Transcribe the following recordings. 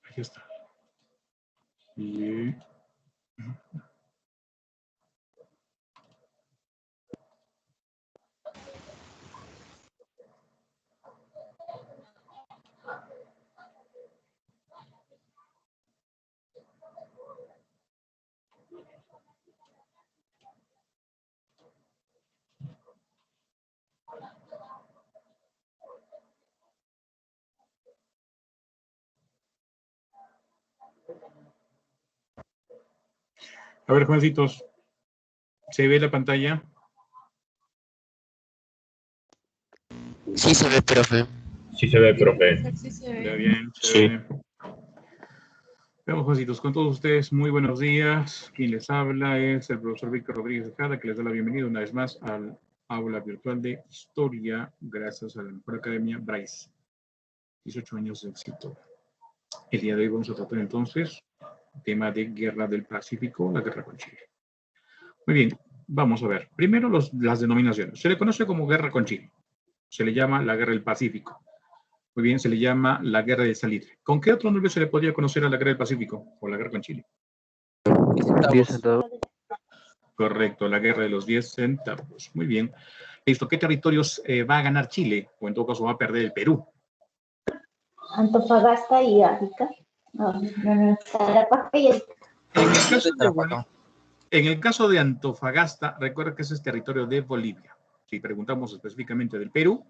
Aquí está. Y... A ver, jovencitos, ¿se ve la pantalla? Sí se ve, profe. Sí se ve, profe. Sí se ve. Ya bien, Sí. Veamos, jovencitos, con todos ustedes, muy buenos días. Quien les habla es el profesor Víctor Rodríguez Tejada, que les da la bienvenida una vez más al aula virtual de Historia, gracias a la mejor academia Bryce. 18 años de éxito. El día de hoy vamos a tratar entonces el tema de Guerra del Pacífico, la guerra con Chile. Muy bien, vamos a ver. Primero las denominaciones. Se le conoce como guerra con Chile. Se le llama la guerra del Pacífico. Muy bien, se le llama la guerra del Salitre. ¿Con qué otro nombre se le podría conocer a la guerra del Pacífico o la guerra con Chile? 10 centavos. Correcto, la guerra de los 10 centavos. Muy bien. Listo, ¿qué territorios va a ganar Chile? O en todo caso va a perder el Perú. Antofagasta y Arica. Tarapacá y Arica. En el caso de Antofagasta, recuerda que ese es territorio de Bolivia. Si preguntamos específicamente del Perú,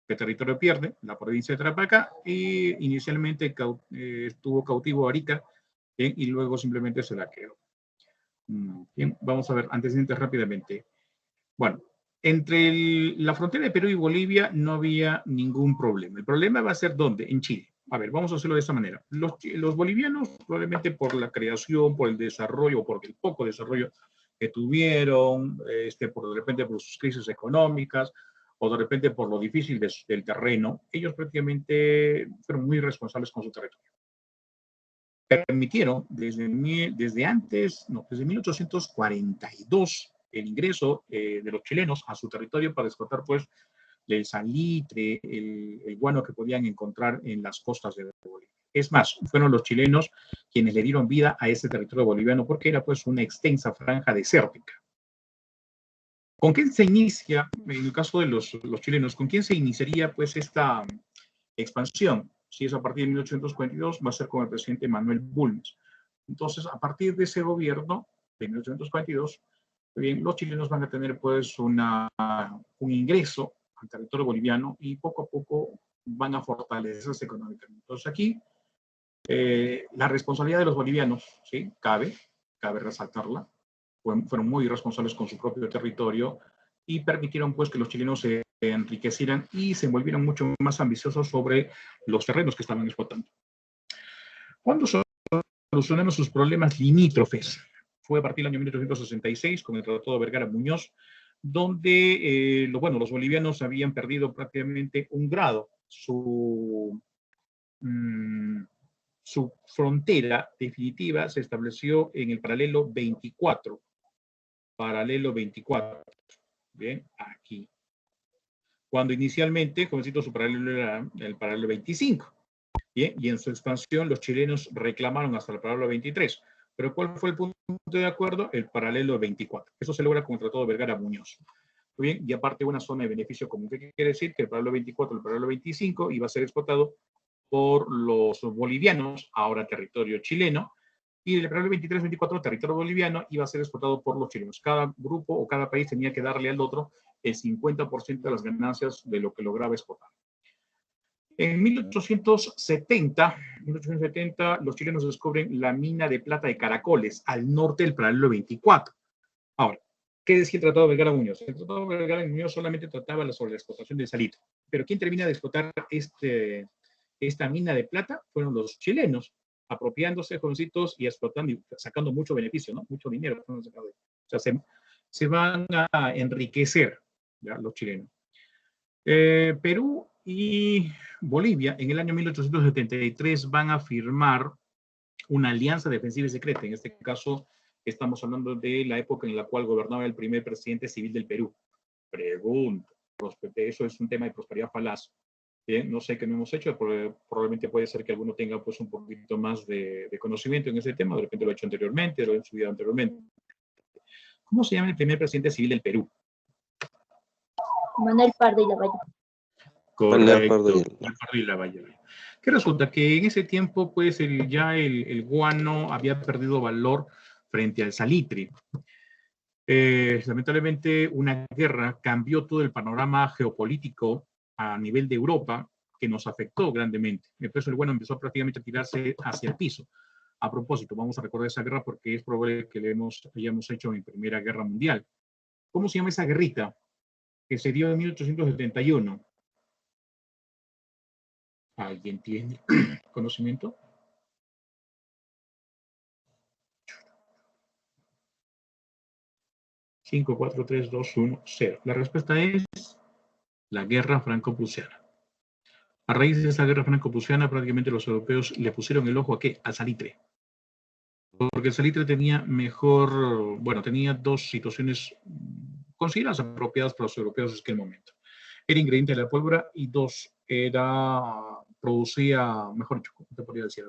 ¿qué territorio pierde? La provincia de Tarapacá, y inicialmente estuvo cautivo Arica, y luego simplemente se la quedó. Bien, vamos a ver antecedentes rápidamente. Bueno, entre la frontera de Perú y Bolivia no había ningún problema. El problema va a ser ¿dónde? En Chile. A ver, vamos a hacerlo de esta manera. Los bolivianos, probablemente por la creación, por el desarrollo, o por el poco desarrollo que tuvieron, por de repente por sus crisis económicas, o de repente por lo difícil del terreno, ellos prácticamente fueron muy responsables con su territorio. Permitieron desde 1842 el ingreso de los chilenos a su territorio para explotar pues el salitre, el guano que podían encontrar en las costas de Bolivia. Es más, fueron los chilenos quienes le dieron vida a ese territorio boliviano porque era pues una extensa franja desértica. ¿Con quién se inicia, en el caso de los chilenos, con quién se iniciaría pues esta expansión? Si es a partir de 1842, va a ser con el presidente Manuel Bulnes. Entonces, a partir de ese gobierno de 1842, bien, los chilenos van a tener pues un ingreso al territorio boliviano y poco a poco van a fortalecerse económicamente. Entonces aquí la responsabilidad de los bolivianos, ¿sí? Cabe resaltarla, fueron muy responsables con su propio territorio y permitieron pues que los chilenos se enriquecieran y se volvieran mucho más ambiciosos sobre los terrenos que estaban explotando. ¿Cuándo solucionaron sus problemas limítrofes? Fue a partir del año 1866 con el Tratado de Vergara-Muñoz, donde los bolivianos habían perdido prácticamente un grado. Su frontera definitiva se estableció en el paralelo 24. Paralelo 24. Bien, aquí. Cuando inicialmente, jovencito, su paralelo era el paralelo 25. Bien, y en su expansión los chilenos reclamaron hasta el paralelo 23. Pero ¿cuál fue el punto de acuerdo? El paralelo 24. Eso se logra con el Tratado de Vergara-Muñoz. Muy bien, y aparte una zona de beneficio común. ¿Qué quiere decir? Que el paralelo 24 y el paralelo 25 iba a ser explotado por los bolivianos, ahora territorio chileno, y el paralelo 23-24, territorio boliviano, iba a ser explotado por los chilenos. Cada grupo o cada país tenía que darle al otro el 50% de las ganancias de lo que lograba explotar. En 1870, los chilenos descubren la mina de plata de Caracoles, al norte del paralelo 24. Ahora, ¿qué decía el Tratado de Vergara-Muñoz? El Tratado de Vergara-Muñoz solamente trataba sobre la explotación del salitre. Pero ¿quién termina de explotar esta mina de plata? Fueron los chilenos, apropiándose, jovencitos, y explotando y sacando mucho beneficio, ¿no? Mucho dinero. O sea, se van a enriquecer, ¿ya? Los chilenos. Perú y Bolivia en el año 1873 van a firmar una alianza defensiva y secreta, en este caso estamos hablando de la época en la cual gobernaba el primer presidente civil del Perú. Pregunto, eso es un tema de prosperidad falaz. Bien, no sé qué no hemos hecho, probablemente puede ser que alguno tenga pues un poquito más de conocimiento en ese tema, de repente lo ha hecho anteriormente, lo ha estudiado anteriormente. ¿Cómo se llama el primer presidente civil del Perú? Manuel Pardo y Lavalle. Correcto, Manuel Pardo y Lavalle. Que resulta que en ese tiempo pues el guano había perdido valor frente al salitre. Lamentablemente una guerra cambió todo el panorama geopolítico a nivel de Europa, que nos afectó grandemente. El precio del guano empezó prácticamente a tirarse hacia el piso. A propósito, vamos a recordar esa guerra porque es probable que hayamos hecho en Primera Guerra Mundial. ¿Cómo se llama esa guerrita que se dio en 1871? ¿Alguien tiene conocimiento? Cinco, 4, 3, 2, 1, 0. La respuesta es la Guerra Franco-Prusiana. A raíz de esa Guerra Franco-Prusiana, prácticamente los europeos le pusieron el ojo ¿a qué? Al salitre. Porque el salitre tenía tenía dos situaciones consideradas apropiadas para los europeos en aquel momento. Era ingrediente de la pólvora y dos, producía, mejor dicho, ¿cómo te podría decir?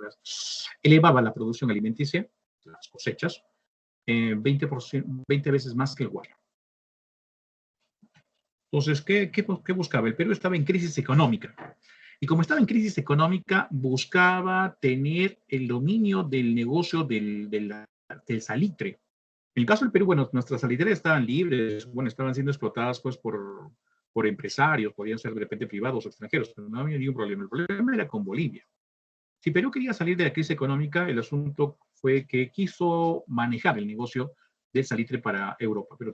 Elevaba la producción alimenticia, las cosechas, 20 veces más que el guano. Entonces, ¿qué buscaba? El Perú estaba en crisis económica. Y como estaba en crisis económica, buscaba tener el dominio del negocio del salitre. En el caso del Perú, bueno, nuestras salitreras estaban libres, bueno, estaban siendo explotadas pues por empresarios, podían ser de repente privados o extranjeros, pero no había ningún problema. El problema era con Bolivia. Si Perú quería salir de la crisis económica, el asunto fue que quiso manejar el negocio del salitre para Europa, pero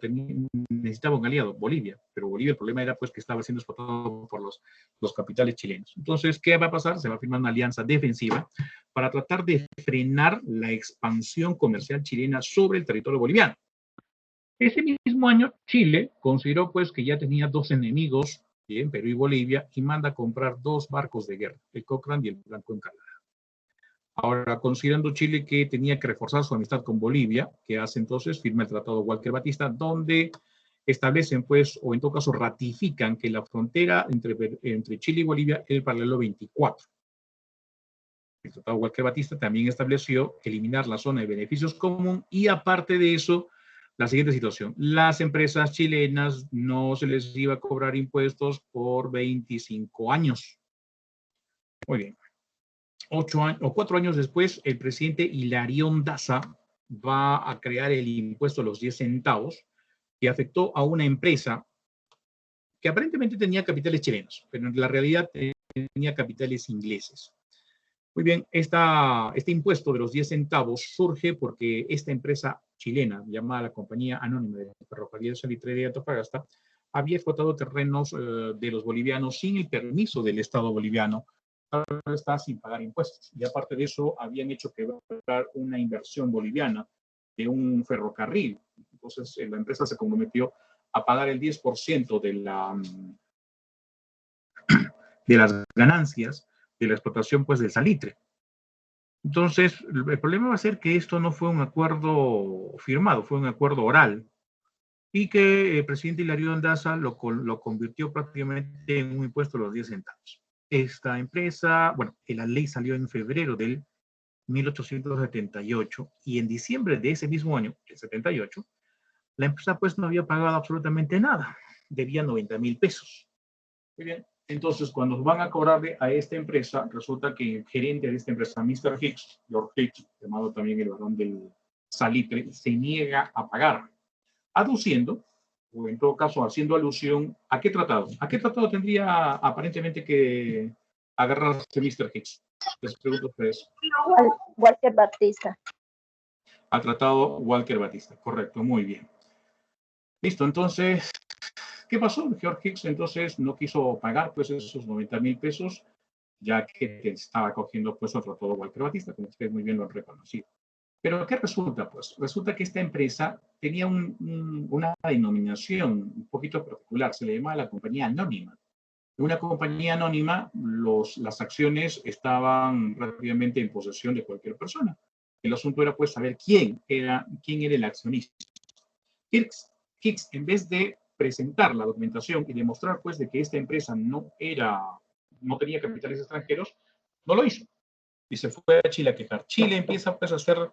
necesitaba un aliado, Bolivia, pero Bolivia el problema era pues que estaba siendo explotado por los capitales chilenos. Entonces, ¿qué va a pasar? Se va a firmar una alianza defensiva para tratar de frenar la expansión comercial chilena sobre el territorio boliviano. Ese mismo año, Chile consideró pues que ya tenía dos enemigos, bien, Perú y Bolivia, y manda a comprar dos barcos de guerra, el Cochrane y el Blanco Encalada. Ahora, considerando Chile que tenía que reforzar su amistad con Bolivia, que hace entonces, firma el Tratado Walker Batista, donde establecen, pues, o en todo caso ratifican que la frontera entre Chile y Bolivia es el paralelo 24. El Tratado Walker Batista también estableció eliminar la zona de beneficios común y aparte de eso, la siguiente situación. Las empresas chilenas no se les iba a cobrar impuestos por 25 años. Muy bien. 4 años después, el presidente Hilarión Daza va a crear el impuesto a los 10 centavos, que afectó a una empresa que aparentemente tenía capitales chilenos, pero en la realidad tenía capitales ingleses. Muy bien, este impuesto de los 10 centavos surge porque esta empresa chilena, llamada la Compañía Anónima de Ferrocarril Salitre de Antofagasta, había explotado terrenos de los bolivianos sin el permiso del Estado boliviano, está sin pagar impuestos. Y aparte de eso, habían hecho quebrar una inversión boliviana de un ferrocarril. Entonces, la empresa se comprometió a pagar el 10% de las ganancias de la explotación pues, del salitre. Entonces, el problema va a ser que esto no fue un acuerdo firmado, fue un acuerdo oral, y que el presidente Hilario Daza lo convirtió prácticamente en un impuesto de los 10 centavos. Esta empresa, bueno, la ley salió en febrero del 1878 y en diciembre de ese mismo año, el 78, la empresa pues no había pagado absolutamente nada, debía 90,000 pesos. Muy bien, entonces cuando van a cobrarle a esta empresa, resulta que el gerente de esta empresa, Mr. Hicks, Lord Hicks, llamado también el varón del salitre, se niega a pagar, aduciendo, o en todo caso haciendo alusión, ¿a qué tratado? ¿A qué tratado tendría aparentemente que agarrarse Mr. Hicks? Les pregunto a ustedes. Walker Batista. Al tratado Walker Batista, correcto, muy bien. Listo, entonces, ¿qué pasó? George Hicks entonces no quiso pagar pues esos 90,000 pesos, ya que estaba cogiendo pues otro tratado Walker Batista, como ustedes muy bien lo han reconocido. Pero ¿qué resulta? Pues resulta que esta empresa tenía una denominación un poquito particular, se le llamaba la compañía anónima. En una compañía anónima, las acciones estaban rápidamente en posesión de cualquier persona. El asunto era pues saber quién era el accionista. Hicks, en vez de presentar la documentación y demostrar pues de que esta empresa no tenía capitales extranjeros, no lo hizo. Y se fue a Chile a quejar. Chile empieza pues a hacer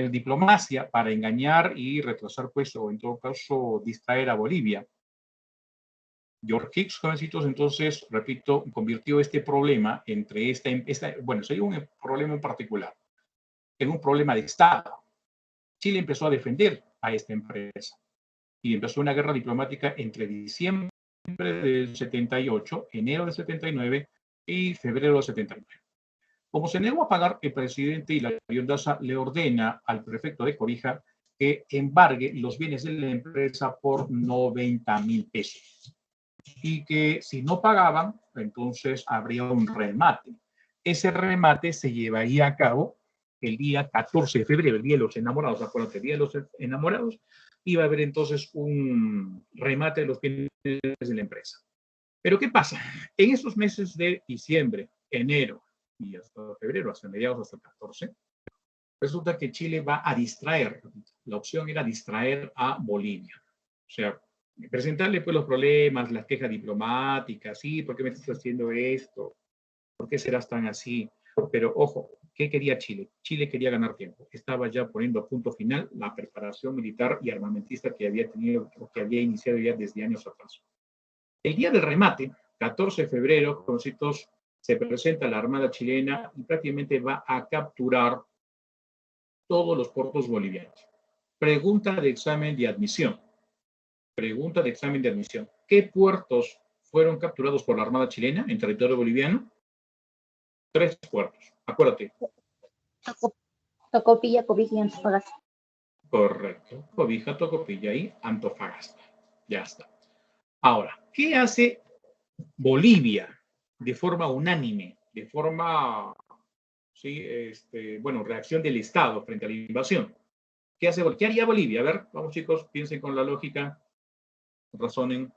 diplomacia para engañar y retrasar pues, o en todo caso, distraer a Bolivia. George Hicks, jovencitos, entonces, repito, convirtió este problema entre bueno, sería un problema en particular, en un problema de Estado. Chile empezó a defender a esta empresa y empezó una guerra diplomática entre diciembre del 78, enero del 79 y febrero del 79. Como se negó a pagar, el presidente Hilarión Daza le ordena al prefecto de Cobija que embargue los bienes de la empresa por 90,000 pesos. Y que si no pagaban, entonces habría un remate. Ese remate se llevaría a cabo el día 14 de febrero, el día de los enamorados. Acuérdate, el día de los enamorados, iba a haber entonces un remate de los bienes de la empresa. Pero ¿qué pasa? En esos meses de diciembre, enero y hasta febrero, hasta mediados, hasta el 14, resulta que Chile va a distraer. La opción era distraer a Bolivia. O sea, presentarle pues los problemas, las quejas diplomáticas, sí, ¿por qué me estás haciendo esto? ¿Por qué serás tan así? Pero ojo, ¿qué quería Chile? Chile quería ganar tiempo. Estaba ya poniendo a punto final la preparación militar y armamentista que había tenido, o que había iniciado ya desde años atrás. El día del remate, 14 de febrero, jovencitos, se presenta la Armada chilena y prácticamente va a capturar todos los puertos bolivianos. Pregunta de examen de admisión. Pregunta de examen de admisión. ¿Qué puertos fueron capturados por la Armada chilena en territorio boliviano? 3 puertos. Acuérdate. Tocopilla, Cobija y Antofagasta. Correcto. Cobija, Tocopilla y Antofagasta. Ya está. Ahora, ¿qué hace Bolivia de forma unánime, de forma, sí, bueno, reacción del Estado frente a la invasión? ¿Qué haría Bolivia? A ver, vamos chicos, piensen con la lógica, razonen.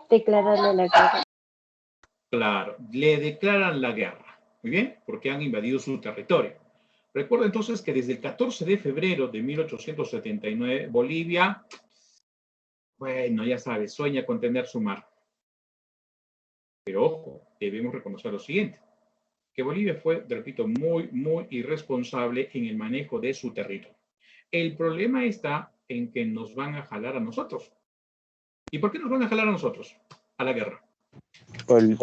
Declararle la guerra. Claro, le declaran la guerra. Muy bien, porque han invadido su territorio. Recuerda entonces que desde el 14 de febrero de 1879, Bolivia, bueno, ya sabes, sueña con tener su mar. Pero ojo, debemos reconocer lo siguiente, que Bolivia fue, repito, muy irresponsable en el manejo de su territorio. El problema está en que nos van a jalar a nosotros. ¿Y por qué nos van a jalar a nosotros? A la guerra. Porque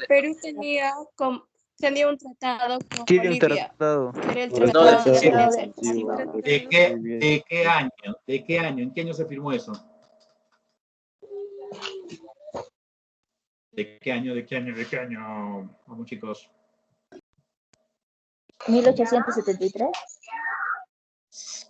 Perú tenía un tratado con Bolivia. Era el tratado de alianza. ¿De qué año? ¿De qué año? ¿En qué año se firmó eso? ¿De qué año? ¿De qué año? ¿De qué año? Vamos chicos. 1873.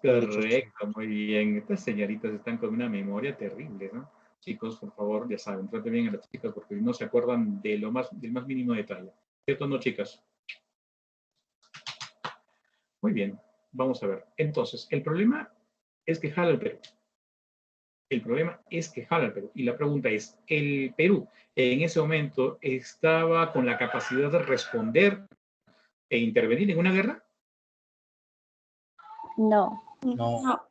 Correcto, muy bien. Estas señoritas están con una memoria terrible, ¿no? Chicos, por favor, ya saben, traten bien a las chicas porque no se acuerdan de del más mínimo detalle. ¿Cierto o no, chicas? Muy bien, vamos a ver. Entonces, el problema es que jala el Perú. El problema es que jala el Perú. Y la pregunta es, ¿el Perú en ese momento estaba con la capacidad de responder e intervenir en una guerra? No. No.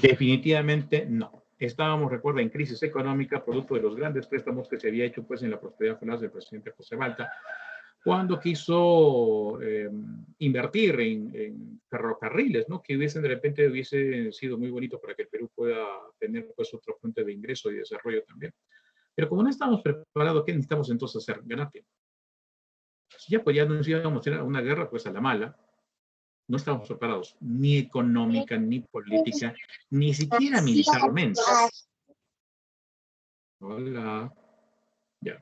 Definitivamente no. Estábamos, recuerda, en crisis económica, producto de los grandes préstamos que se había hecho pues, en la prosperidad falaz del presidente José Balta, cuando quiso invertir en ferrocarriles, ¿no? Que de repente hubiese sido muy bonito para que el Perú pueda tener pues, otra fuente de ingreso y desarrollo también. Pero como no estamos preparados, ¿qué necesitamos entonces hacer? Ganar tiempo. Si ya, pues ya nos íbamos a hacer una guerra, pues a la mala. No estamos preparados, ni económica, ni política, ni siquiera militarmente. Hola. Ya.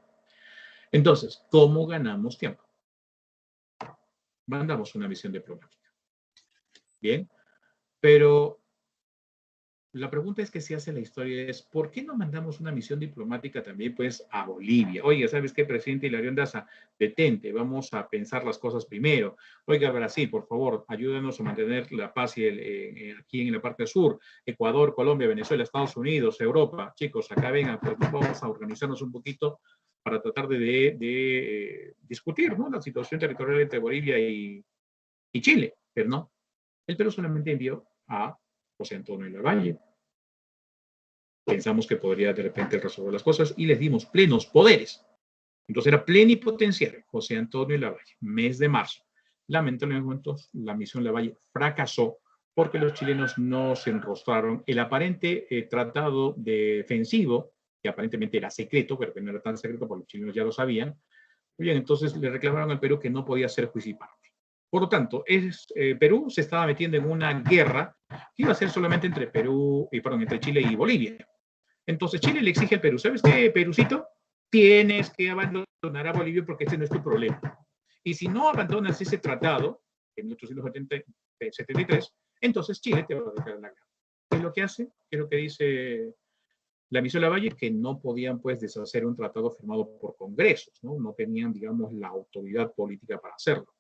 Entonces, ¿cómo ganamos tiempo? Mandamos una misión diplomática. Bien, pero la pregunta es que se hace la historia es, ¿por qué no mandamos una misión diplomática también pues a Bolivia? Oiga, ¿sabes qué, presidente Hilarión Daza? Detente, vamos a pensar las cosas primero. Oiga, Brasil, por favor, ayúdanos a mantener la paz aquí en la parte sur. Ecuador, Colombia, Venezuela, Estados Unidos, Europa. Chicos, acá vengan, pues vamos a organizarnos un poquito para tratar de discutir, ¿no?, la situación territorial entre Bolivia y Chile, pero no. El Perú solamente envió a José Antonio Lavalle. Pensamos que podría de repente resolver las cosas y les dimos plenos poderes. Entonces era plenipotenciario José Antonio Lavalle, mes de marzo. Lamentablemente la misión Lavalle fracasó porque los chilenos no se enrostraron. El aparente tratado defensivo, que aparentemente era secreto, pero que no era tan secreto porque los chilenos ya lo sabían, bien, entonces le reclamaron al Perú que no podía ser juicio y parte. Por lo tanto, Perú se estaba metiendo en una guerra que iba a ser solamente entre entre Chile y Bolivia. Entonces Chile le exige al Perú, ¿sabes qué, Perucito? Tienes que abandonar a Bolivia porque este no es tu problema. Y si no abandonas ese tratado, en 1873, entonces Chile te va a declarar la guerra. ¿Qué es lo que hace? ¿Qué es lo que dice la misión Lavalle? Que no podían, pues, deshacer un tratado firmado por congresos, ¿no? No tenían, digamos, la autoridad política para hacerlo.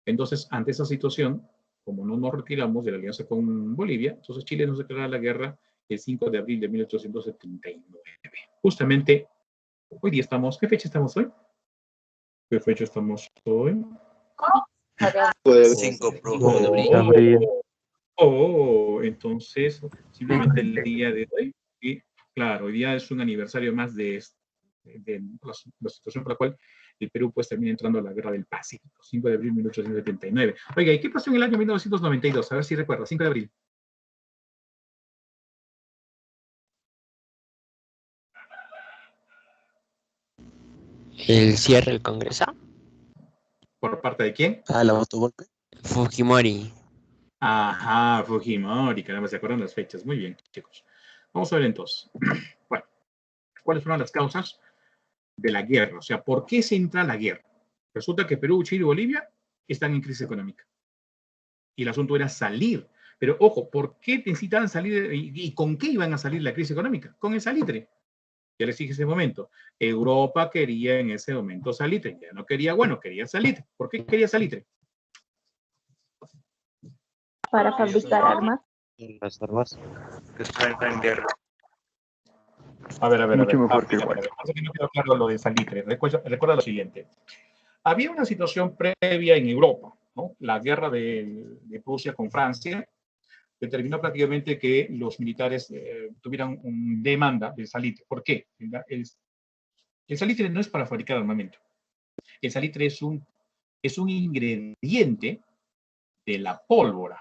Entonces, ante esa situación, como no nos retiramos de la alianza con Bolivia, entonces Chile nos declara la guerra el 5 de abril de 1879. Justamente, hoy día estamos, ¿qué fecha estamos hoy? ¿Qué fecha estamos hoy? 5 de abril. Entonces, simplemente el día de hoy, y claro, hoy día es un aniversario más de la situación por la cual el Perú pues termina entrando a la Guerra del Pacífico, 5 de abril de 1879. Oiga, ¿y qué pasó en el año 1992? A ver si recuerda, 5 de abril. ¿El cierre del Congreso? ¿Por parte de quién? ¿La autogolpe? Fujimori. Ajá, Fujimori, caramba, se acuerdan las fechas. Muy bien, chicos. Vamos a ver entonces. Bueno, ¿cuáles fueron las causas de la guerra? O sea, ¿por qué se entra la guerra? Resulta que Perú, Chile y Bolivia están en crisis económica. Y el asunto era salir. Pero ojo, ¿por qué necesitaban salir y con qué iban a salir la crisis económica? Con el salitre. Ya les dije ese momento. Europa quería en ese momento salitre. Ya no quería, bueno, quería salitre. ¿Por qué quería salitre? Para fabricar armas. Las armas que están en guerra. A ver. Mucho mejor que igual. No quedó claro lo de salitre. Recuerda lo siguiente. Había una situación previa en Europa, ¿no? La guerra de Prusia con Francia determinó prácticamente que los militares tuvieran una demanda de salitre. ¿Por qué? El salitre no es para fabricar armamento. El salitre es un ingrediente de la pólvora.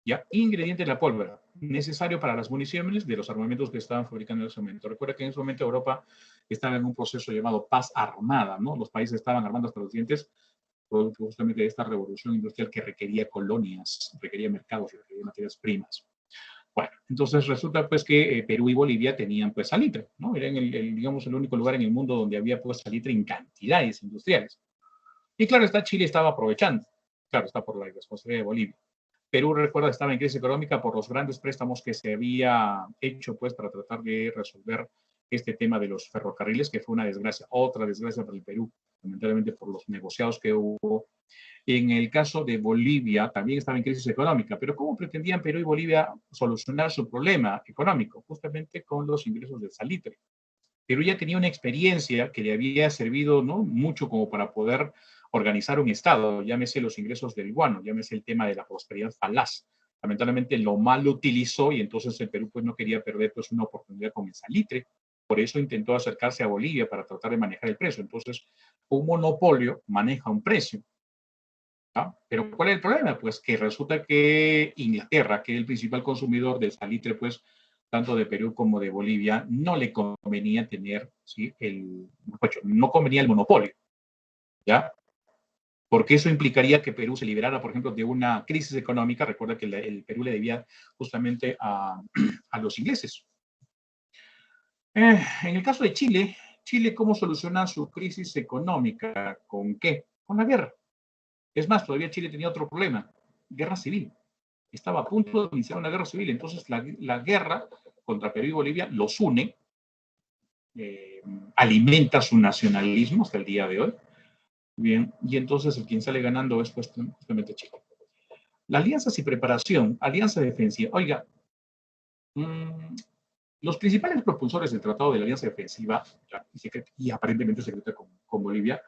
¿Ya? Ingrediente de la pólvora, necesario para las municiones de los armamentos que estaban fabricando en ese momento. Recuerda que en ese momento Europa estaba en un proceso llamado paz armada, ¿no? Los países estaban armando hasta los dientes, producto justamente de esta revolución industrial que requería colonias, requería mercados, requería materias primas. Bueno, entonces resulta pues que Perú y Bolivia tenían pues salitre, ¿no? Era digamos, el único lugar en el mundo donde había pues salitre en cantidades industriales. Y claro está, Chile estaba aprovechando, claro está, por la responsabilidad de Bolivia. Perú, recuerda, estaba en crisis económica por los grandes préstamos que se había hecho pues para tratar de resolver este tema de los ferrocarriles, que fue una desgracia, otra desgracia para el Perú, lamentablemente por los negociados que hubo. En el caso de Bolivia, también estaba en crisis económica, pero ¿cómo pretendían Perú y Bolivia solucionar su problema económico? Justamente con los ingresos del salitre. Perú ya tenía una experiencia que le había servido, ¿no?, mucho como para poder organizar un Estado, llámese los ingresos del guano, llámese el tema de la prosperidad falaz. Lamentablemente lo mal utilizó y entonces el Perú pues no quería perder pues una oportunidad con el salitre. Por eso intentó acercarse a Bolivia para tratar de manejar el precio. Entonces, un monopolio maneja un precio. ¿Ah? Pero ¿cuál es el problema? Pues que resulta que Inglaterra, que es el principal consumidor del salitre, pues tanto de Perú como de Bolivia, no le convenía tener, ¿sí?, no convenía el monopolio, ¿ya? Porque eso implicaría que Perú se liberara, por ejemplo, de una crisis económica. Recuerda que el Perú le debía justamente a los ingleses. En el caso de Chile, ¿cómo soluciona su crisis económica? ¿Con qué? Con la guerra. Es más, todavía Chile tenía otro problema, guerra civil. Estaba a punto de iniciar una guerra civil. Entonces, la guerra contra Perú y Bolivia los une, alimenta su nacionalismo hasta el día de hoy. Bien, y entonces el quien sale ganando es justamente Chile. La alianza y preparación, alianza defensiva. Oiga, Los principales propulsores del Tratado de la Alianza Defensiva, y aparentemente secreta con Bolivia,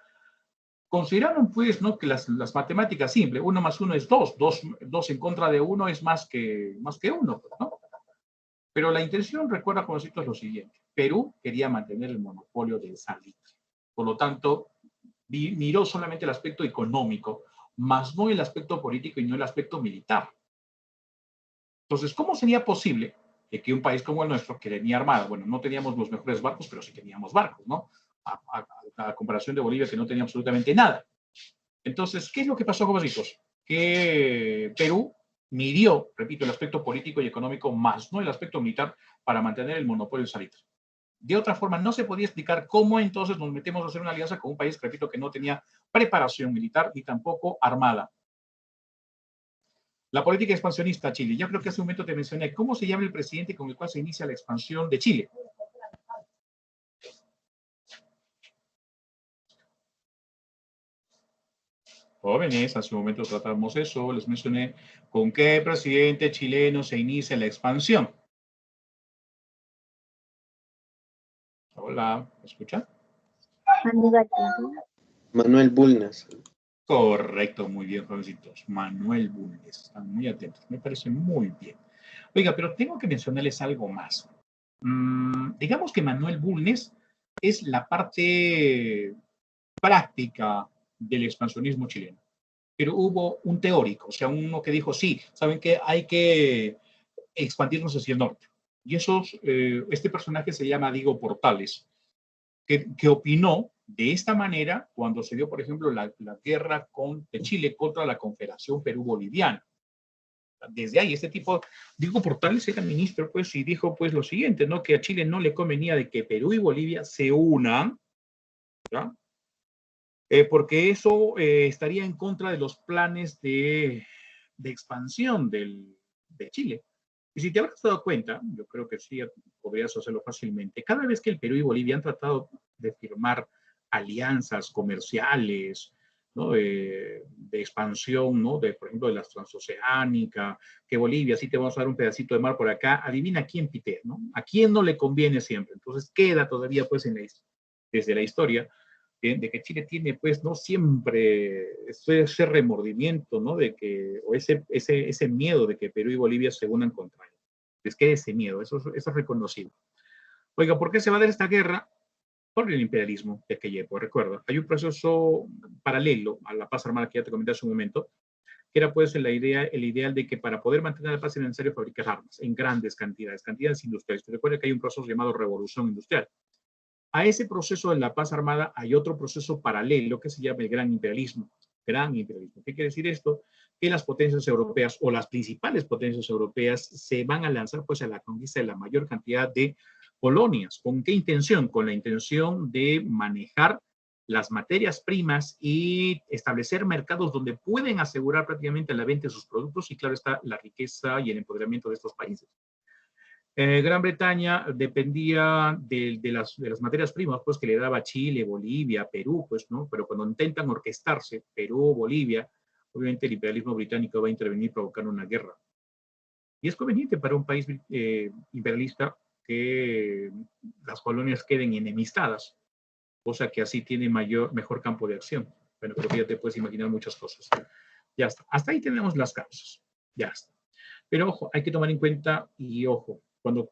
consideraron, pues, ¿no?, que las matemáticas simples, 1 más 1 es 2, 2 en contra de 1 es más que 1, ¿no? Pero la intención, recuerda, jovencitos, lo siguiente. Perú quería mantener el monopolio del salitre. Por lo tanto, miró solamente el aspecto económico, más no el aspecto político y no el aspecto militar. Entonces, ¿cómo sería posible que un país como el nuestro, que tenía armada, bueno, no teníamos los mejores barcos, pero sí teníamos barcos, ¿no? A comparación de Bolivia, que no tenía absolutamente nada. Entonces, ¿qué es lo que pasó, jovencitos? Que Perú midió, repito, el aspecto político y económico, más no el aspecto militar, para mantener el monopolio del salitre. De otra forma, no se podía explicar cómo entonces nos metemos a hacer una alianza con un país, repito, que no tenía preparación militar ni tampoco armada. La política expansionista Chile. Yo creo que hace un momento te mencioné cómo se llama el presidente con el cual se inicia la expansión de Chile. Jóvenes, hace un momento tratamos eso, les mencioné con qué presidente chileno se inicia la expansión. Hola, ¿me escuchan? Manuel Bulnes. Correcto, muy bien, jovencitos. Manuel Bulnes, están muy atentos, me parece muy bien. Oiga, pero tengo que mencionarles algo más. Digamos que Manuel Bulnes es la parte práctica del expansionismo chileno. Pero hubo un teórico, o sea, uno que dijo, sí, saben que hay que expandirnos hacia el norte. Y este personaje se llama Diego Portales, que opinó de esta manera cuando se dio, por ejemplo, la guerra de Chile contra la Confederación Perú-Boliviana. Desde ahí, Diego Portales era ministro, pues, y dijo, pues, lo siguiente, ¿no? Que a Chile no le convenía de que Perú y Bolivia se unan, ¿ya? Porque eso estaría en contra de los planes de expansión de Chile. Y si te habrás dado cuenta, yo creo que sí podrías hacerlo fácilmente, cada vez que el Perú y Bolivia han tratado de firmar alianzas comerciales, ¿no?, de expansión, ¿no?, por ejemplo, de las transoceánicas, que Bolivia, sí te vamos a dar un pedacito de mar por acá, adivina quién pitea, ¿no? A quién no le conviene siempre. Entonces queda todavía, pues, desde la historia, de que Chile tiene, pues, no siempre ese remordimiento, ¿no?, o ese miedo de que Perú y Bolivia se unan contra él. Les queda ese miedo, eso es reconocible. Oiga, ¿por qué se va a dar esta guerra? Por el imperialismo de aquella época. Recuerda, hay un proceso paralelo a la paz armada que ya te comenté hace un momento, que era, pues, el ideal de que para poder mantener la paz es necesario fabricar armas en grandes cantidades industriales. Te recuerda que hay un proceso llamado revolución industrial. A ese proceso de la paz armada hay otro proceso paralelo que se llama el gran imperialismo. Gran imperialismo. ¿Qué quiere decir esto? Que las potencias europeas o las principales potencias europeas se van a lanzar, pues, a la conquista de la mayor cantidad de colonias. ¿Con qué intención? Con la intención de manejar las materias primas y establecer mercados donde pueden asegurar prácticamente la venta de sus productos y, claro está, la riqueza y el empoderamiento de estos países. Gran Bretaña dependía de las materias primas, pues, que le daba Chile, Bolivia, Perú, pues, ¿no? Pero cuando intentan orquestarse, Perú, Bolivia, obviamente el imperialismo británico va a intervenir provocando una guerra. Y es conveniente para un país imperialista que las colonias queden enemistadas, cosa que así tiene mejor campo de acción. Bueno, pero ya te puedes imaginar muchas cosas. Ya está. Hasta ahí tenemos las causas. Ya está. Pero ojo, hay que tomar en cuenta, y ojo, cuando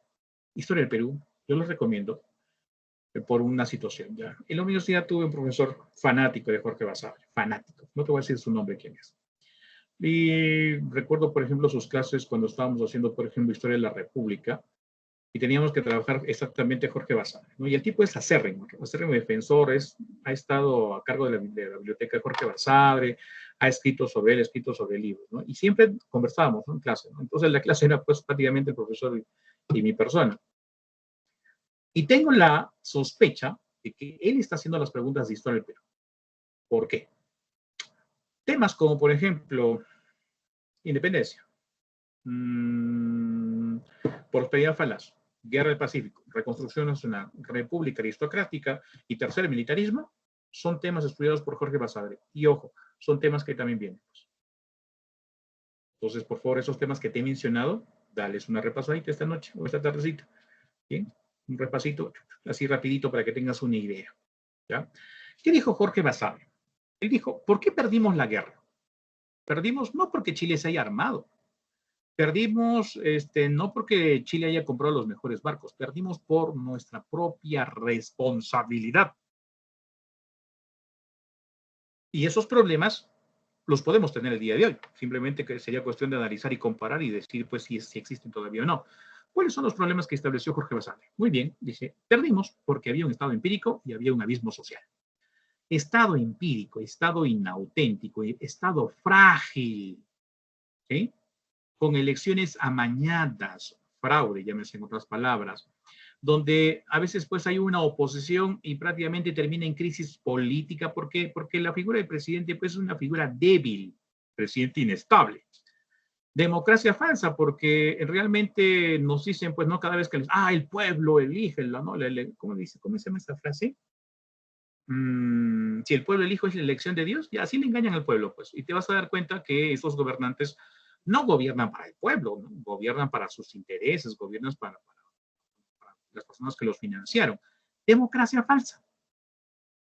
historia del Perú, yo les recomiendo por una situación. Ya. En la universidad tuve un profesor fanático de Jorge Basadre, fanático. No te voy a decir su nombre, quién es. Y recuerdo, por ejemplo, sus clases cuando estábamos haciendo, por ejemplo, Historia de la República, y teníamos que trabajar exactamente Jorge Basadre, ¿no? Y el tipo es acérrimo defensor, ha estado a cargo de la biblioteca de Jorge Basadre, ha escrito sobre él, libros, ¿no? Y siempre conversábamos, ¿no?, en clase, ¿no? Entonces la clase era, pues, prácticamente el profesor y mi persona. Y tengo la sospecha de que él está haciendo las preguntas de historia del Perú. ¿Por qué? Temas como, por ejemplo, independencia, prosperidad falaz, guerra del Pacífico, reconstrucción nacional, república aristocrática y tercer militarismo, son temas estudiados por Jorge Basadre. Y ojo, son temas que también vienen. Entonces, por favor, esos temas que te he mencionado, dales una repasadita esta noche o esta tardecita. Bien, un repasito, así rapidito para que tengas una idea. ¿Ya? ¿Qué dijo Jorge Basadre? Él dijo, ¿por qué perdimos la guerra? Perdimos no porque Chile se haya armado, perdimos no porque Chile haya comprado los mejores barcos, perdimos por nuestra propia responsabilidad. Y esos problemas los podemos tener el día de hoy. Simplemente que sería cuestión de analizar y comparar y decir, pues, si existen todavía o no. ¿Cuáles son los problemas que estableció Jorge Basadre? Muy bien, dice, perdimos porque había un estado empírico y había un abismo social. Estado empírico, estado inauténtico, estado frágil, ¿sí? Con elecciones amañadas, fraude, llámese en otras palabras, donde a veces pues hay una oposición y prácticamente termina en crisis política. ¿Por qué? Porque la figura del presidente pues es una figura débil, presidente inestable. Democracia falsa, porque realmente nos dicen, pues, no cada vez que les, el pueblo elige, ¿no? ¿Cómo se llama esta frase? Si el pueblo elige es la elección de Dios, ya así le engañan al pueblo, pues, y te vas a dar cuenta que esos gobernantes no gobiernan para el pueblo, ¿no? Gobiernan para sus intereses, gobiernan para las personas que los financiaron. Democracia falsa.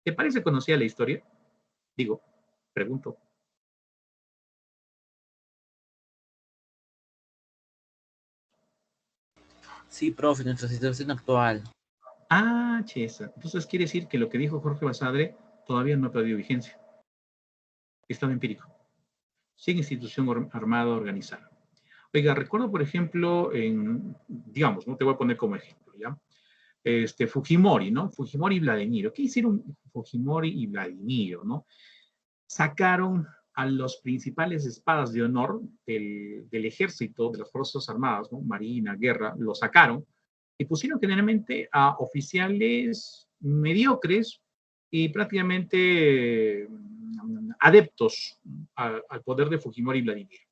¿Te parece conocida la historia? Digo, pregunto. Sí, profe, nuestra situación actual. Chesa. Entonces quiere decir que lo que dijo Jorge Basadre todavía no ha perdido vigencia. Estado empírico. Sin institución armada organizada. Oiga, recuerdo, por ejemplo, digamos, no te voy a poner como ejemplo, ¿ya? Fujimori, ¿no? Fujimori y Vladimiro. ¿Qué hicieron Fujimori y Vladimiro, no? Sacaron a los principales espadas de honor del ejército, de las Fuerzas Armadas, ¿no? Marina, Guerra, lo sacaron y pusieron generalmente a oficiales mediocres y prácticamente adeptos al poder de Fujimori y Vladimiro.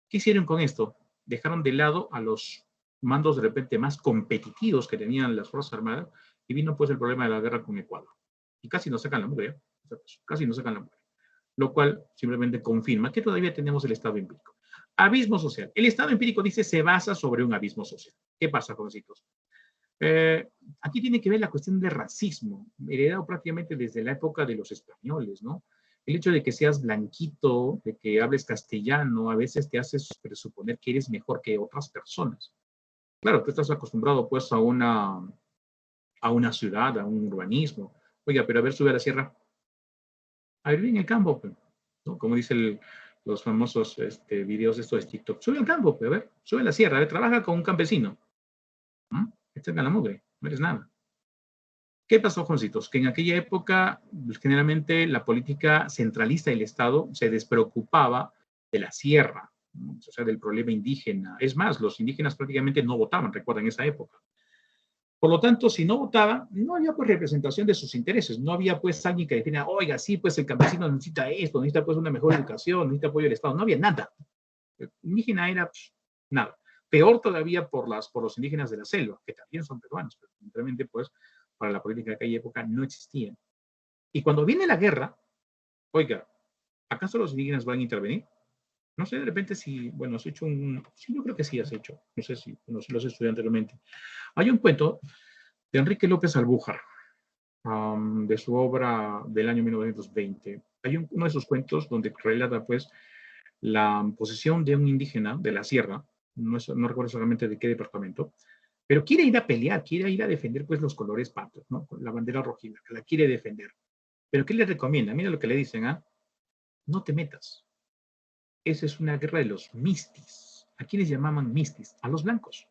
¿Qué hicieron con esto? Dejaron de lado a los mandos de repente más competitivos que tenían las Fuerzas Armadas y vino pues el problema de la guerra con Ecuador. Y casi nos sacan la mugre, casi nos sacan la mugre. Lo cual simplemente confirma que todavía tenemos el estado empírico. Abismo social. El estado empírico dice se basa sobre un abismo social. ¿Qué pasa, jovencitos? Aquí tiene que ver la cuestión del racismo, heredado prácticamente desde la época de los españoles, ¿no? El hecho de que seas blanquito, de que hables castellano, a veces te hace presuponer que eres mejor que otras personas. Claro, tú estás acostumbrado pues a una ciudad, a un urbanismo. Oiga, pero a ver, sube a la sierra. A ver, en el campo, ¿no? Como dicen los famosos videos estos de TikTok. Sube al campo, a ver, sube a la sierra, a ver, trabaja con un campesino. Está en la mugre, no eres nada. ¿Qué pasó, Juancitos? Que en aquella época, pues, generalmente, la política centralista del Estado se despreocupaba de la sierra, ¿no? O sea, del problema indígena. Es más, los indígenas prácticamente no votaban, recuerdan esa época. Por lo tanto, si no votaban, no había pues representación de sus intereses, no había pues alguien que definiera, oiga, sí, pues el campesino necesita esto, necesita pues una mejor educación, necesita apoyo del Estado. No había nada. El indígena era pues, nada. Peor todavía por los indígenas de la selva, que también son peruanos, pero simplemente pues para la política de aquella época no existían. Y cuando viene la guerra, oiga, ¿acaso los indígenas van a intervenir? No sé, de repente si, bueno, has hecho sí, yo creo que sí has hecho, no sé si los estudié anteriormente. Hay un cuento de Enrique López Albújar, de su obra del año 1920. Hay uno de esos cuentos donde relata, pues, la posición de un indígena de la sierra, no recuerdo solamente de qué departamento, pero quiere ir a pelear, quiere ir a defender, pues, los colores patrios, ¿no? La bandera rojiblanca, la quiere defender. Pero ¿qué le recomienda? Mira lo que le dicen, no te metas. Esa es una guerra de los mistis. ¿A quiénes llamaban mistis? A los blancos.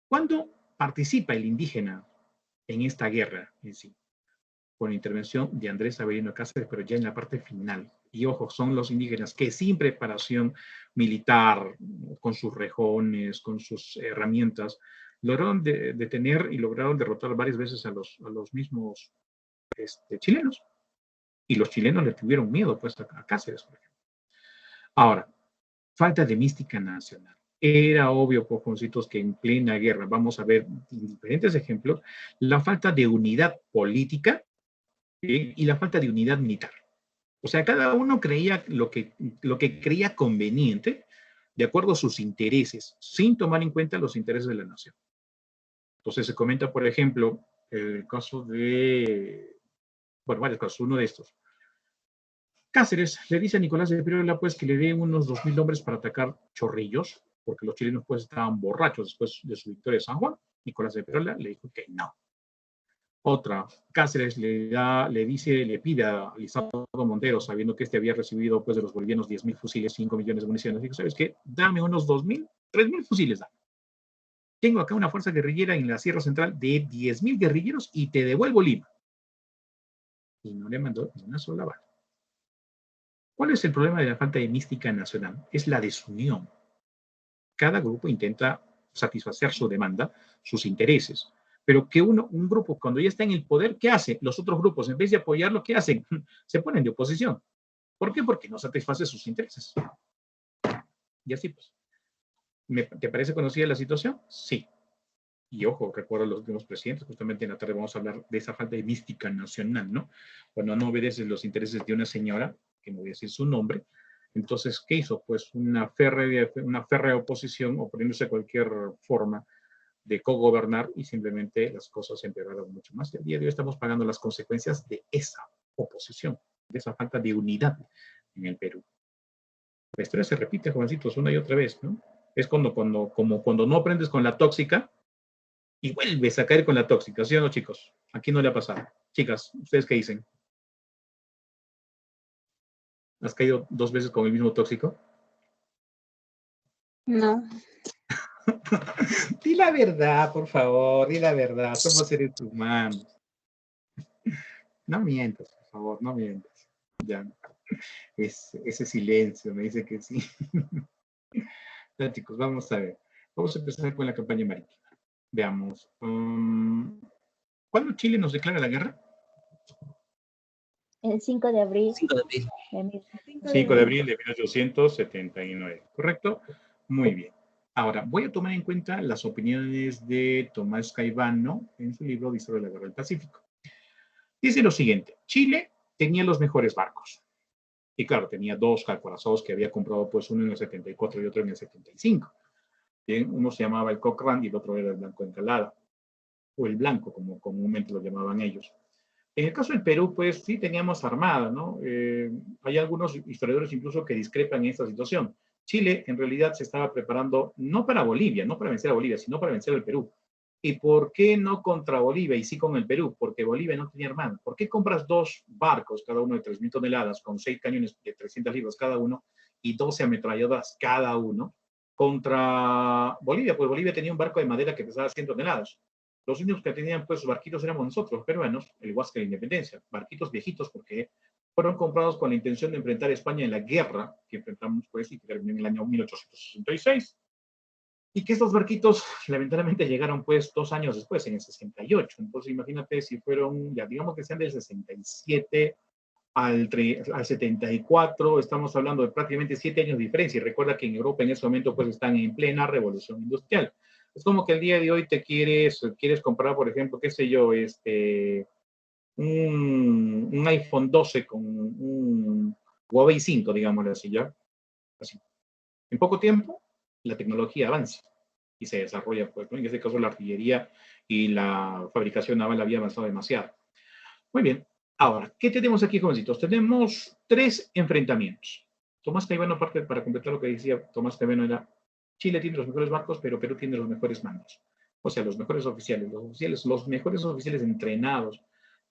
¿Cuándo participa el indígena en esta guerra en sí? Con la intervención de Andrés Avelino Cáceres, pero ya en la parte final. Y ojo, son los indígenas que sin preparación militar, con sus rejones, con sus herramientas, lograron detener y lograron derrotar varias veces a los mismos chilenos. Y los chilenos le tuvieron miedo pues a Cáceres, por ejemplo. Ahora, falta de mística nacional. Era obvio, cojoncitos, que en plena guerra, vamos a ver diferentes ejemplos, la falta de unidad política y la falta de unidad militar. O sea, cada uno creía lo que creía conveniente, de acuerdo a sus intereses, sin tomar en cuenta los intereses de la nación. Entonces se comenta, por ejemplo, el caso de, bueno, varios casos, uno de estos. Cáceres le dice a Nicolás de Pirola, pues, que le den unos 2.000 hombres para atacar Chorrillos, porque los chilenos, pues, estaban borrachos después de su victoria de San Juan. Nicolás de Pirola le dijo que no. Otra, Cáceres le pide a Lisandro Montero, sabiendo que este había recibido, pues, de los bolivianos 10.000 fusiles, 5 millones de municiones. Dijo, ¿sabes qué? Dame unos 2.000, 3.000 fusiles, dame. Tengo acá una fuerza guerrillera en la Sierra Central de 10.000 guerrilleros y te devuelvo Lima. Y no le mandó ni una sola bala. ¿Cuál es el problema de la falta de mística nacional? Es la desunión. Cada grupo intenta satisfacer su demanda, sus intereses. Pero que un grupo, cuando ya está en el poder, ¿qué hace? Los otros grupos, en vez de apoyarlo, ¿qué hacen? Se ponen de oposición. ¿Por qué? Porque no satisface sus intereses. Y así, pues. ¿Te parece conocida la situación? Sí. Y ojo, recuerdo a los últimos presidentes, justamente en la tarde vamos a hablar de esa falta de mística nacional, ¿no? Cuando no obedeces los intereses de una señora, que no voy a decir su nombre, entonces, ¿qué hizo? Pues una férrea oposición, oponiéndose a cualquier forma de cogobernar, y simplemente las cosas empeoraron mucho más. Y al día de hoy estamos pagando las consecuencias de esa oposición, de esa falta de unidad en el Perú. La historia se repite, jovencitos, una y otra vez, ¿no? Es cuando no aprendes con la tóxica y vuelves a caer con la tóxica, ¿sí o no, chicos? Aquí no le ha pasado. Chicas, ¿ustedes qué dicen? ¿Has caído 2 veces con el mismo tóxico? No. Di la verdad, por favor, di la verdad. Somos seres humanos. No mientas, por favor, no mientas. Ya. Ese silencio me dice que sí. Ya, chicos, vamos a ver. Vamos a empezar con la campaña marítima. Veamos. ¿Cuándo Chile nos declara la guerra? El 5 de abril 5 de abril. de 5 de abril de 1879, ¿correcto? Muy bien. Ahora, voy a tomar en cuenta las opiniones de Tomás Caivano en su libro de Historia de la Guerra del Pacífico. Dice lo siguiente: Chile tenía los mejores barcos. Y claro, tenía 2 acorazados que había comprado, pues uno en el 74 y otro en el 75. Bien, uno se llamaba el Cochrane y el otro era el Blanco Encalada, o el Blanco, como comúnmente lo llamaban ellos. En el caso del Perú, pues sí teníamos armada, ¿no? Hay algunos historiadores incluso que discrepan en esta situación. Chile en realidad se estaba preparando no para Bolivia, no para vencer a Bolivia, sino para vencer al Perú. ¿Y por qué no contra Bolivia y sí con el Perú? Porque Bolivia no tenía armada. ¿Por qué compras 2 barcos, cada uno de 3.000 toneladas, con 6 cañones de 300 libras cada uno y 12 ametralladoras cada uno, contra Bolivia? Pues Bolivia tenía un barco de madera que pesaba 100 toneladas. Los únicos que tenían pues barquitos éramos nosotros, peruanos, el Huáscar de Independencia, barquitos viejitos porque fueron comprados con la intención de enfrentar a España en la guerra que enfrentamos pues y que terminó en el año 1866. Y que estos barquitos lamentablemente llegaron pues 2 años después, en el 68. Entonces imagínate si fueron, ya digamos que sean del 67 al 74, estamos hablando de prácticamente 7 años de diferencia. Y recuerda que en Europa en ese momento pues están en plena revolución industrial. Es como que el día de hoy te quieres comprar, por ejemplo, qué sé yo, un iPhone 12 con un Huawei 5, digámoslo así, ¿ya? Así. En poco tiempo, la tecnología avanza y se desarrolla, pues, ¿no? En este caso, la artillería y la fabricación naval había avanzado demasiado. Muy bien. Ahora, ¿qué tenemos aquí, jovencitos? Tenemos 3 enfrentamientos. Tomás Caivano, aparte, para completar lo que decía Tomás Caivano, era: Chile tiene los mejores barcos, pero Perú tiene los mejores mandos. O sea, los mejores oficiales, los mejores oficiales entrenados,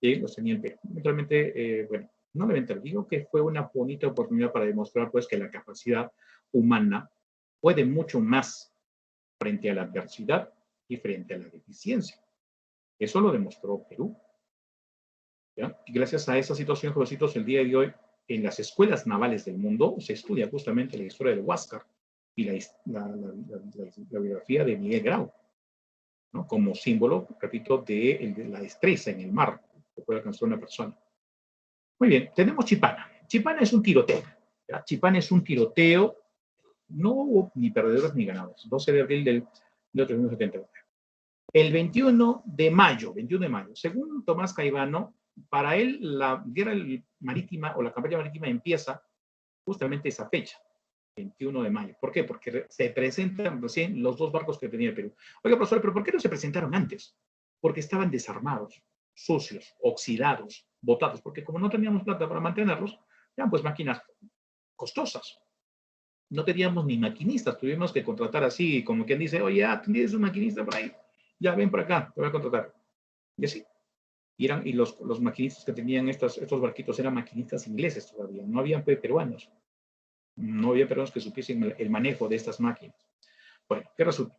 los tenía el Perú. Realmente, bueno, no le mentir, digo que fue una bonita oportunidad para demostrar, pues, que la capacidad humana puede mucho más frente a la adversidad y frente a la deficiencia. Eso lo demostró Perú. ¿Ya? Y gracias a esa situación, jovencitos, el día de hoy, en las escuelas navales del mundo se estudia justamente la historia del Huáscar y la biografía de Miguel Grau, ¿no? Como símbolo, repito, de la destreza en el mar que puede alcanzar una persona. Muy bien, tenemos Chipana. Chipana es un tiroteo. ¿Ya? Chipana es un tiroteo. No hubo ni perdedores ni ganadores. 12 de abril de 1879. El 21 de mayo, según Tomás Caivano, para él la guerra marítima o la campaña marítima empieza justamente esa fecha. 21 de mayo. ¿Por qué? Porque se presentan recién los dos barcos que tenía el Perú. Oiga, profesor, ¿pero por qué no se presentaron antes? Porque estaban desarmados, sucios, oxidados, botados, porque como no teníamos plata para mantenerlos, eran pues máquinas costosas. No teníamos ni maquinistas, tuvimos que contratar así, como quien dice, oye, tienes un maquinista por ahí, ya ven por acá, te voy a contratar. Y así. Y los maquinistas que tenían estos barquitos eran maquinistas ingleses todavía, no habían peruanos. No había peruanos que supiesen el manejo de estas máquinas. Bueno, ¿qué resulta?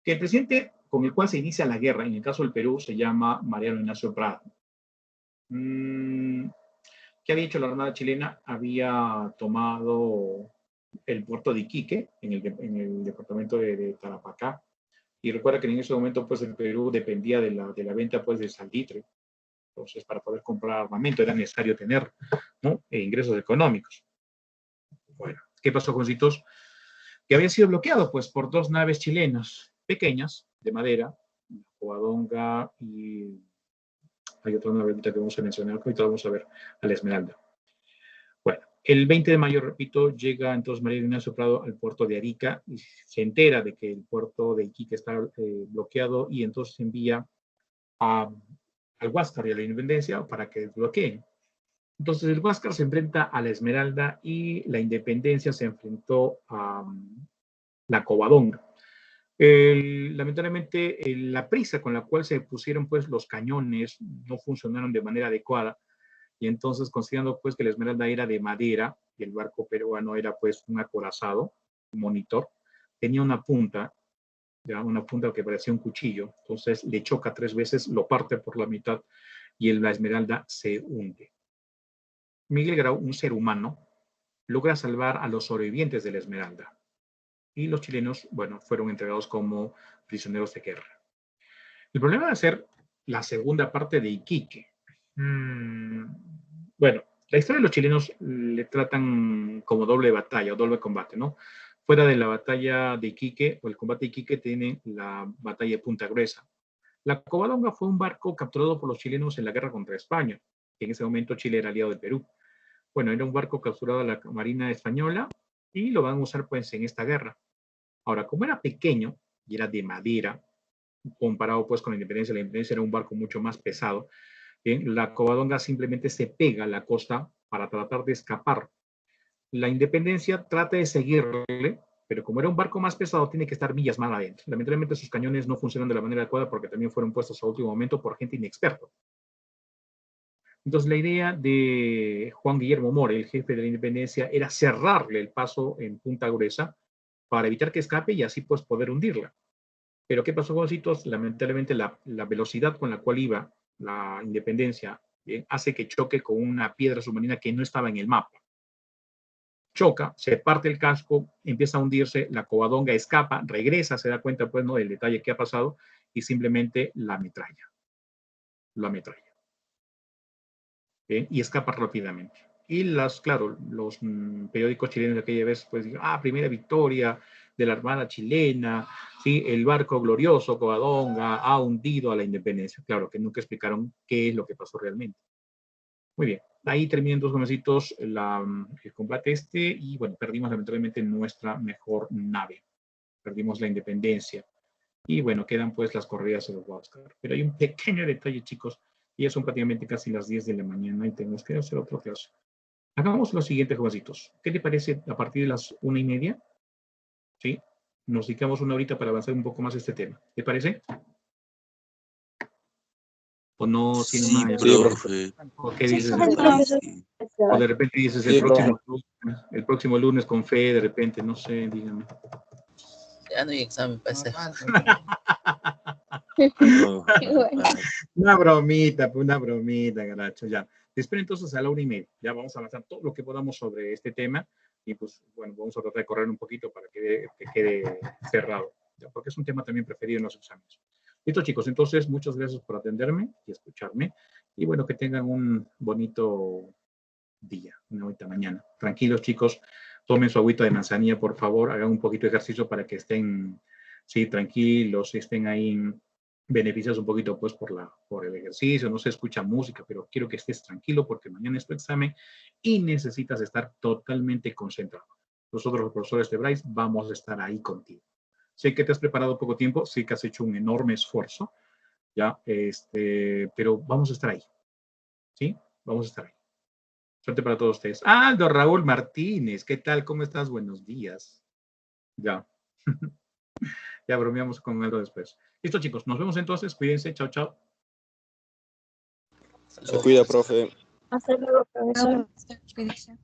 Que el presidente con el cual se inicia la guerra, en el caso del Perú, se llama Mariano Ignacio Prado. ¿Qué había hecho la Armada chilena? Había tomado el puerto de Iquique, en el departamento de Tarapacá. Y recuerda que en ese momento, pues, el Perú dependía de la venta, pues, de salitre. Entonces, para poder comprar armamento era necesario tener, ¿no?, ingresos económicos. Bueno, ¿qué pasó, jovencitos? Que había sido bloqueado, pues, por dos naves chilenas pequeñas, de madera, la Covadonga y hay otra nave que vamos a mencionar, ahorita vamos a ver, a la Esmeralda. Bueno, el 20 de mayo, repito, llega entonces Mariano Ignacio Prado al puerto de Arica y se entera de que el puerto de Iquique está bloqueado y entonces envía al Huáscar y a la Independencia para que bloqueen. Entonces el Huáscar se enfrenta a la Esmeralda y la Independencia se enfrentó a la Covadonga. Lamentablemente, la prisa con la cual se pusieron pues los cañones no funcionaron de manera adecuada. Y entonces, considerando pues que la Esmeralda era de madera y el barco peruano era pues un acorazado, un monitor, tenía una punta, ya, una punta que parecía un cuchillo. Entonces le choca 3 veces, lo parte por la mitad y la Esmeralda se hunde. Miguel Grau, un ser humano, logra salvar a los sobrevivientes de la Esmeralda. Y los chilenos, bueno, fueron entregados como prisioneros de guerra. El problema va a ser la segunda parte de Iquique. Bueno, la historia de los chilenos le tratan como doble batalla o doble combate, ¿no? Fuera de la batalla de Iquique o el combate de Iquique tienen la batalla de Punta Gruesa. La Covadonga fue un barco capturado por los chilenos en la guerra contra España, que en ese momento Chile era aliado del Perú. Bueno, era un barco capturado a la Marina Española y lo van a usar pues en esta guerra. Ahora, como era pequeño y era de madera, comparado pues con la Independencia era un barco mucho más pesado, la Covadonga simplemente se pega a la costa para tratar de escapar. La Independencia trata de seguirle, pero como era un barco más pesado, tiene que estar millas más adentro. Lamentablemente sus cañones no funcionan de la manera adecuada porque también fueron puestos a último momento por gente inexperta. Entonces la idea de Juan Guillermo Mora, el jefe de la Independencia, era cerrarle el paso en Punta Gruesa para evitar que escape y así pues poder hundirla. Pero ¿qué pasó, jovencitos? Lamentablemente la velocidad con la cual iba la Independencia, ¿bien?, hace que choque con una piedra submarina que no estaba en el mapa. Choca, se parte el casco, empieza a hundirse, la Covadonga escapa, regresa, se da cuenta pues, ¿no?, del detalle que ha pasado y simplemente la ametralla. La ametralla. ¿Bien? Y escapa rápidamente. Y claro, los periódicos chilenos de aquella vez, pues, primera victoria de la Armada chilena, ¿sí?, el barco glorioso Covadonga ha hundido a la Independencia. Claro, que nunca explicaron qué es lo que pasó realmente. Muy bien, ahí terminan, dos jovencitos, el combate y bueno, perdimos lamentablemente nuestra mejor nave. Perdimos la Independencia. Y bueno, quedan pues las corridas de los Huáscar. Pero hay un pequeño detalle, chicos, y ya son prácticamente casi las 10 de la mañana y tenemos que hacer otro clase. Hagamos lo siguiente, jovencitos. ¿Qué te parece a partir de las 1:30? ¿Sí? Nos dedicamos una horita para avanzar un poco más este tema. ¿Te parece? ¿O no tiene Sí, más? profe. ¿O qué dices? Sí. O de repente dices el próximo lunes con fe, de repente, no sé, dígame. Ya no hay examen para hacer. No. Una bromita, garacho, ya. Te espero entonces a la 1:30. Ya vamos a avanzar todo lo que podamos sobre este tema y pues, bueno, vamos a tratar de correr un poquito para que quede cerrado, ¿ya? Porque es un tema también preferido en los exámenes. Listo, chicos, entonces, muchas gracias por atenderme y escucharme. Y bueno, que tengan un bonito día, una bonita mañana. Tranquilos, chicos, tomen su agüita de manzanilla, por favor, hagan un poquito de ejercicio para que estén, sí, tranquilos, estén ahí beneficiados un poquito, pues, por el ejercicio, no se escucha música, pero quiero que estés tranquilo porque mañana es tu examen y necesitas estar totalmente concentrado. nosotros los profesores de Bryce vamos a estar ahí contigo. Sé que te has preparado poco tiempo, sé que has hecho un enorme esfuerzo, ya, pero vamos a estar ahí, ¿sí? Vamos a estar ahí. Suerte para todos ustedes. Aldo Raúl Martínez, ¿qué tal? ¿Cómo estás? Buenos días. Ya. Ya bromeamos con Aldo después. Listo, chicos, nos vemos entonces. Cuídense. Chao, chao. Se cuida, profe. Hasta luego, profesor. Cuídense.